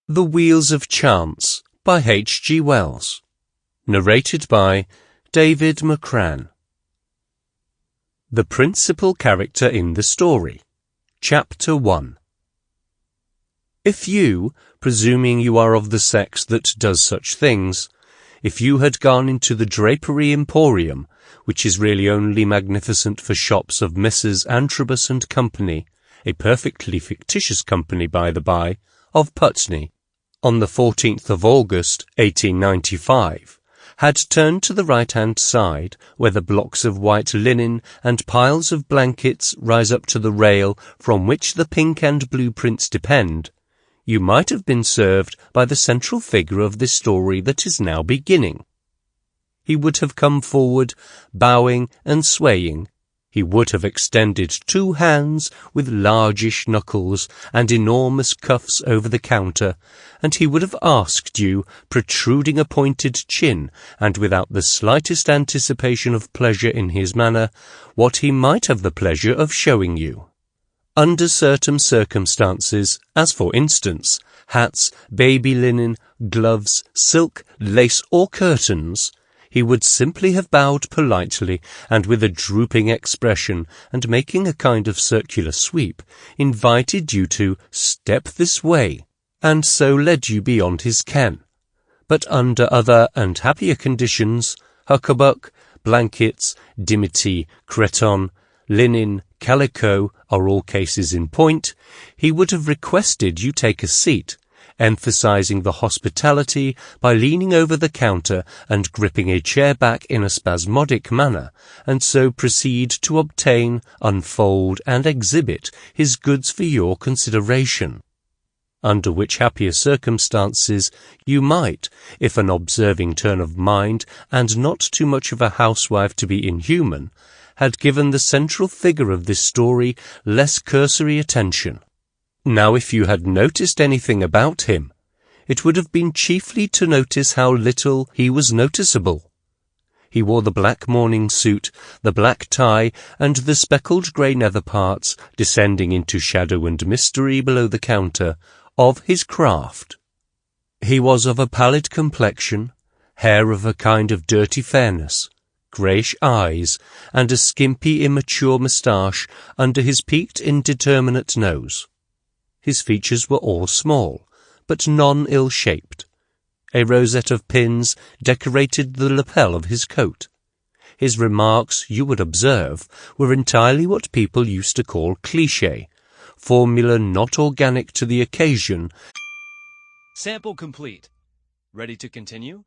The Wheels of Chance by H. G. Wells. Narrated by David McCrann. The principal character in the story. Chapter 1. If you, presuming you are of the sex that does such things, if you had gone into the Drapery Emporium, which is really only magnificent for shops of Messrs. Antrobus and Company, a perfectly fictitious company by the by, of Putney, on the 14th of August, 1895, had turned to the right-hand side, where the blocks of white linen and piles of blankets rise up to the rail from which the pink and blue prints depend, you might have been served by the central figure of this story that is now beginning. He would have come forward, bowing and swaying. He would have extended 2 hands with largish knuckles and enormous cuffs over the counter, and he would have asked you, protruding a pointed chin, and without the slightest anticipation of pleasure in his manner, what he might have the pleasure of showing you. Under certain circumstances, as for instance, hats, baby linen, gloves, silk, lace or curtains, he would simply have bowed politely and with a drooping expression, and making a kind of circular sweep, invited you to step this way, and so led you beyond his ken. But under other and happier conditions, huckabuck, blankets, dimity, cretonne, linen, calico are all cases in point, he would have requested you take a seat, emphasizing the hospitality by leaning over the counter and gripping a chair back in a spasmodic manner, and so proceed to obtain, unfold, and exhibit his goods for your consideration. Under which happier circumstances you might, if an observing turn of mind, and not too much of a housewife to be inhuman, had given the central figure of this story less cursory attention. Now, if you had noticed anything about him, it would have been chiefly to notice how little he was noticeable. He wore the black morning suit, the black tie, and the speckled grey nether parts, descending into shadow and mystery below the counter, of his craft. He was of a pallid complexion, hair of a kind of dirty fairness, greyish eyes, and a skimpy immature moustache under his peaked indeterminate nose. His features were all small, but none ill-shaped. A rosette of pins decorated the lapel of his coat. His remarks, you would observe, were entirely what people used to call cliché, formula not organic to the occasion. Sample complete. Ready to continue?